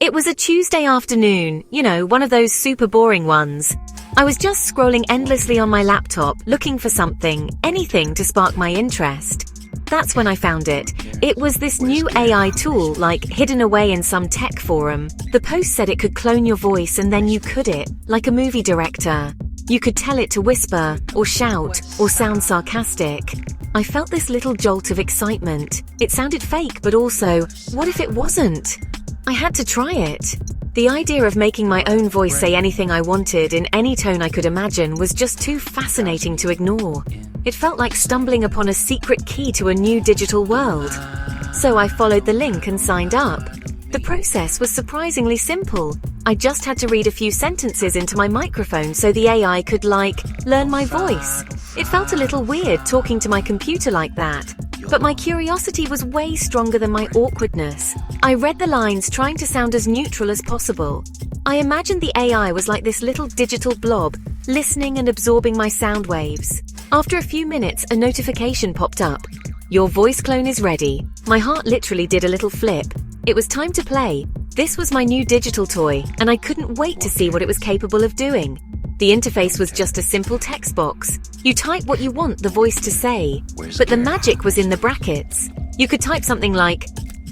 It was a Tuesday afternoon, one of those super boring ones. I was just scrolling endlessly on my laptop, looking for something, anything to spark my interest. That's when I found it. It was this new AI tool, hidden away in some tech forum. The post said it could clone your voice and then you could it, like a movie director. You could tell it to whisper, or shout, or sound sarcastic. I felt this little jolt of excitement. It sounded fake, but also, what if it wasn't? I had to try it. The idea of making my own voice say anything I wanted in any tone I could imagine was just too fascinating to ignore. It felt like stumbling upon a secret key to a new digital world. So I followed the link and signed up. The process was surprisingly simple. I just had to read a few sentences into my microphone so the AI could, learn my voice. It felt a little weird talking to my computer like that. But my curiosity was way stronger than my awkwardness. I read the lines trying to sound as neutral as possible. I imagined the AI was like this little digital blob, listening and absorbing my sound waves. After a few minutes, a notification popped up. Your voice clone is ready. My heart literally did a little flip. It was time to play. This was my new digital toy, and I couldn't wait to see what it was capable of doing. The interface was just a simple text box. You type what you want the voice to say, but the magic was in the brackets. You could type something like,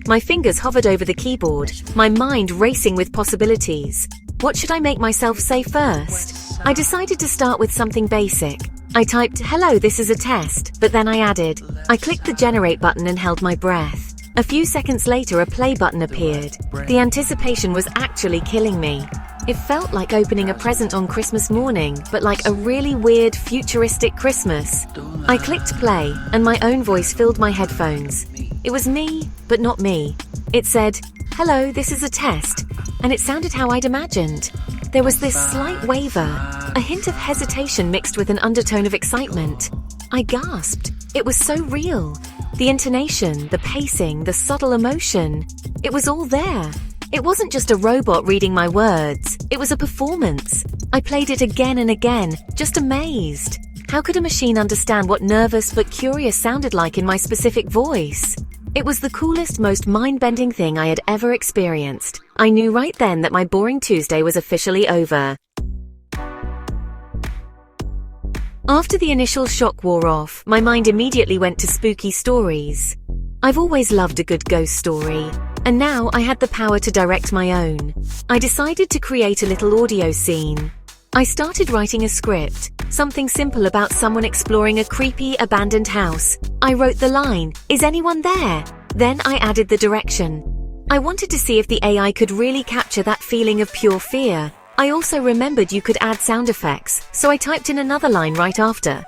my fingers hovered over the keyboard, my mind racing with possibilities. What should I make myself say first? I decided to start with something basic. I typed, hello, this is a test, but then I added. I clicked the generate button and held my breath. A few seconds later, a play button appeared. The anticipation was actually killing me. It felt like opening a present on Christmas morning, but like a really weird, futuristic Christmas. I clicked play, and my own voice filled my headphones. It was me, but not me. It said, hello, this is a test, and it sounded how I'd imagined. There was this slight waver, a hint of hesitation mixed with an undertone of excitement. I gasped. It was so real. The intonation, the pacing, the subtle emotion. It was all there. It wasn't just a robot reading my words. It was a performance. I played it again and again, just amazed. How could a machine understand what nervous but curious sounded like in my specific voice? It was the coolest, most mind-bending thing I had ever experienced. I knew right then that my boring Tuesday was officially over. After the initial shock wore off, my mind immediately went to spooky stories. I've always loved a good ghost story, and now I had the power to direct my own. I decided to create a little audio scene. I started writing a script, something simple about someone exploring a creepy, abandoned house. I wrote the line, "Is anyone there?" Then I added the direction. I wanted to see if the AI could really capture that feeling of pure fear. I also remembered you could add sound effects, so I typed in another line right after.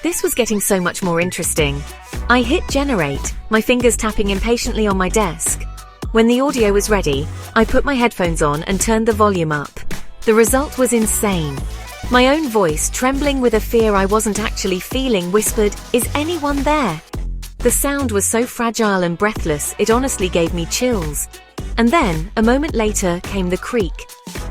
This was getting so much more interesting. I hit generate, my fingers tapping impatiently on my desk. When the audio was ready, I put my headphones on and turned the volume up. The result was insane. My own voice, trembling with a fear I wasn't actually feeling, whispered, "Is anyone there?" The sound was so fragile and breathless, it honestly gave me chills. And then, a moment later, came the creak.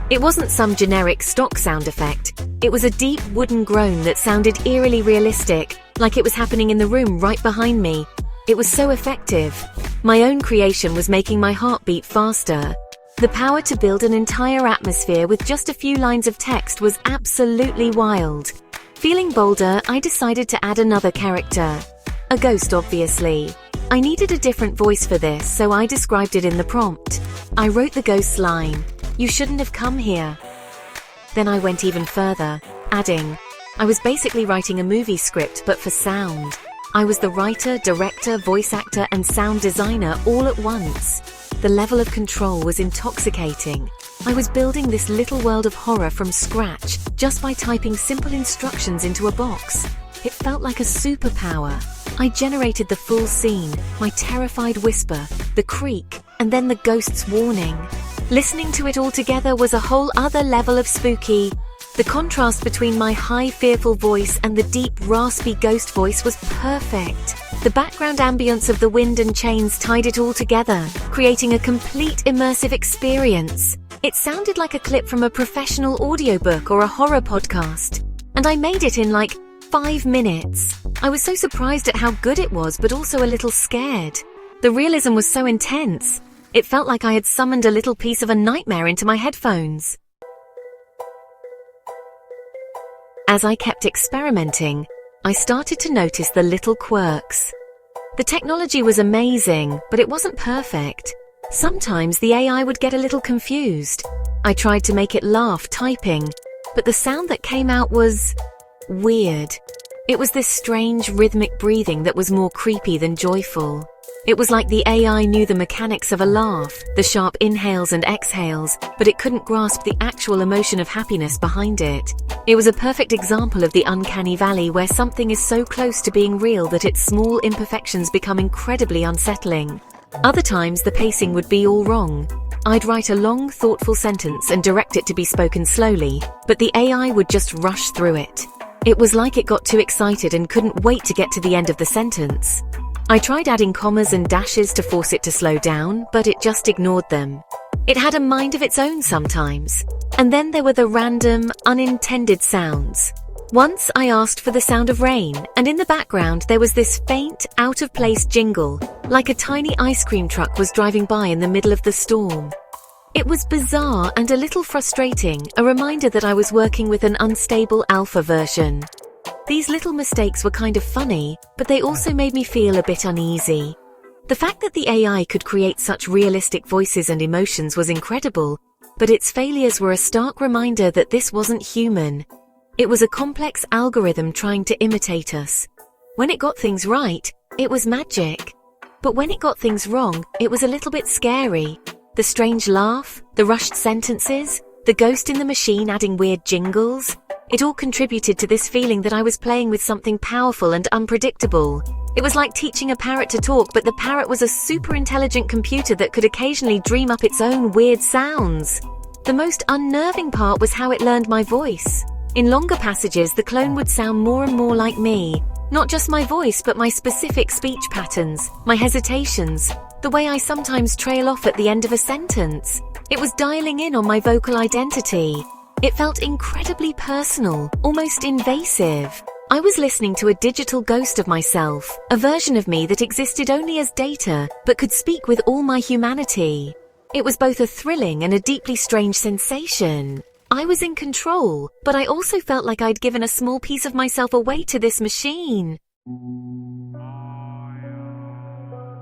It wasn't some generic stock sound effect. It was a deep wooden groan that sounded eerily realistic, like it was happening in the room right behind me. It was so effective. My own creation was making my heart beat faster. The power to build an entire atmosphere with just a few lines of text was absolutely wild. Feeling bolder, I decided to add another character. A ghost, obviously. I needed a different voice for this, so I described it in the prompt. I wrote the ghost's line, "You shouldn't have come here." Then I went even further, adding, I was basically writing a movie script, but for sound. I was the writer, director, voice actor, and sound designer all at once. The level of control was intoxicating. I was building this little world of horror from scratch, just by typing simple instructions into a box. It felt like a superpower. I generated the full scene, my terrified whisper, the creak, and then the ghost's warning. Listening to it all together was a whole other level of spooky. The contrast between my high, fearful voice and the deep, raspy ghost voice was perfect. The background ambience of the wind and chains tied it all together, creating a complete immersive experience. It sounded like a clip from a professional audiobook or a horror podcast. And I made it in 5 minutes. I was so surprised at how good it was, but also a little scared. The realism was so intense. It felt like I had summoned a little piece of a nightmare into my headphones. As I kept experimenting, I started to notice the little quirks. The technology was amazing, but it wasn't perfect. Sometimes the AI would get a little confused. I tried to make it laugh typing, but the sound that came out was weird. It was this strange rhythmic breathing that was more creepy than joyful. It was like the AI knew the mechanics of a laugh, the sharp inhales and exhales, but it couldn't grasp the actual emotion of happiness behind it. It was a perfect example of the uncanny valley where something is so close to being real that its small imperfections become incredibly unsettling. Other times the pacing would be all wrong. I'd write a long, thoughtful sentence and direct it to be spoken slowly, but the AI would just rush through it. It was like it got too excited and couldn't wait to get to the end of the sentence. I tried adding commas and dashes to force it to slow down, but it just ignored them. It had a mind of its own sometimes. And then there were the random, unintended sounds. Once I asked for the sound of rain, and in the background there was this faint, out-of-place jingle, like a tiny ice cream truck was driving by in the middle of the storm. It was bizarre and a little frustrating, a reminder that I was working with an unstable alpha version. These little mistakes were kind of funny, but they also made me feel a bit uneasy. The fact that the AI could create such realistic voices and emotions was incredible, but its failures were a stark reminder that this wasn't human. It was a complex algorithm trying to imitate us. When it got things right, it was magic. But when it got things wrong, it was a little bit scary. The strange laugh, the rushed sentences, the ghost in the machine adding weird jingles. It all contributed to this feeling that I was playing with something powerful and unpredictable. It was like teaching a parrot to talk, but the parrot was a super intelligent computer that could occasionally dream up its own weird sounds. The most unnerving part was how it learned my voice. In longer passages, the clone would sound more and more like me. Not just my voice, but my specific speech patterns, my hesitations, the way I sometimes trail off at the end of a sentence. It was dialing in on my vocal identity. It felt incredibly personal, almost invasive. I was listening to a digital ghost of myself, a version of me that existed only as data, but could speak with all my humanity. It was both a thrilling and a deeply strange sensation. I was in control, but I also felt like I'd given a small piece of myself away to this machine.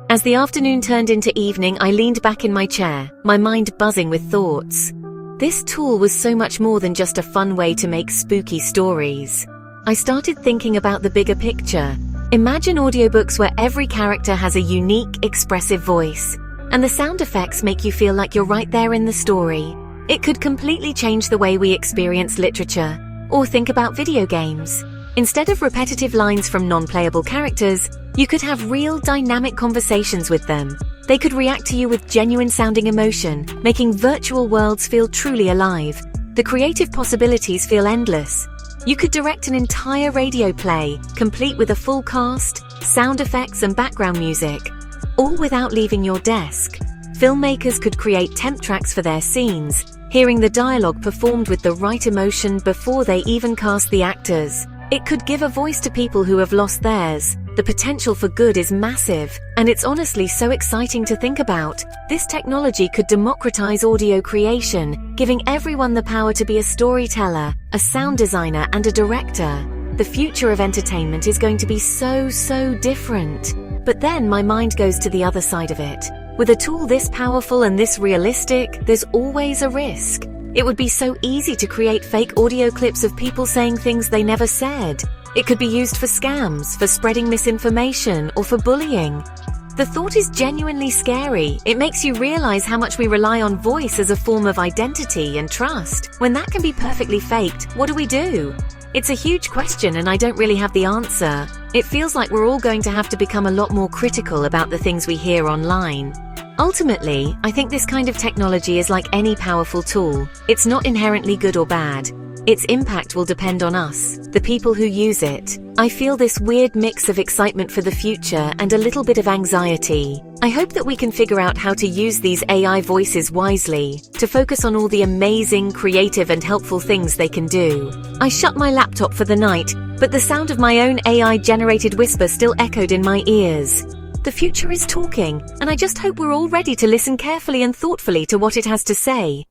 As the afternoon turned into evening, I leaned back in my chair, my mind buzzing with thoughts. This tool was so much more than just a fun way to make spooky stories. I started thinking about the bigger picture. Imagine audiobooks where every character has a unique, expressive voice, and the sound effects make you feel like you're right there in the story. It could completely change the way we experience literature, or think about video games. Instead of repetitive lines from non-playable characters, you could have real, dynamic conversations with them. They could react to you with genuine-sounding emotion, making virtual worlds feel truly alive. The creative possibilities feel endless. You could direct an entire radio play, complete with a full cast, sound effects and background music, all without leaving your desk. Filmmakers could create temp tracks for their scenes, hearing the dialogue performed with the right emotion before they even cast the actors. It could give a voice to people who have lost theirs. The potential for good is massive, and it's honestly so exciting to think about. This technology could democratize audio creation, giving everyone the power to be a storyteller, a sound designer, and a director. The future of entertainment is going to be so different. But then my mind goes to the other side of it. With a tool this powerful and this realistic, there's always a risk. It would be so easy to create fake audio clips of people saying things they never said. It could be used for scams, for spreading misinformation, or for bullying. The thought is genuinely scary. It makes you realize how much we rely on voice as a form of identity and trust. When that can be perfectly faked, what do we do? It's a huge question, and I don't really have the answer. It feels like we're all going to have to become a lot more critical about the things we hear online. Ultimately, I think this kind of technology is like any powerful tool. It's not inherently good or bad. Its impact will depend on us, the people who use it. I feel this weird mix of excitement for the future and a little bit of anxiety. I hope that we can figure out how to use these AI voices wisely, to focus on all the amazing, creative and helpful things they can do. I shut my laptop for the night, but the sound of my own AI-generated whisper still echoed in my ears. The future is talking, and I just hope we're all ready to listen carefully and thoughtfully to what it has to say.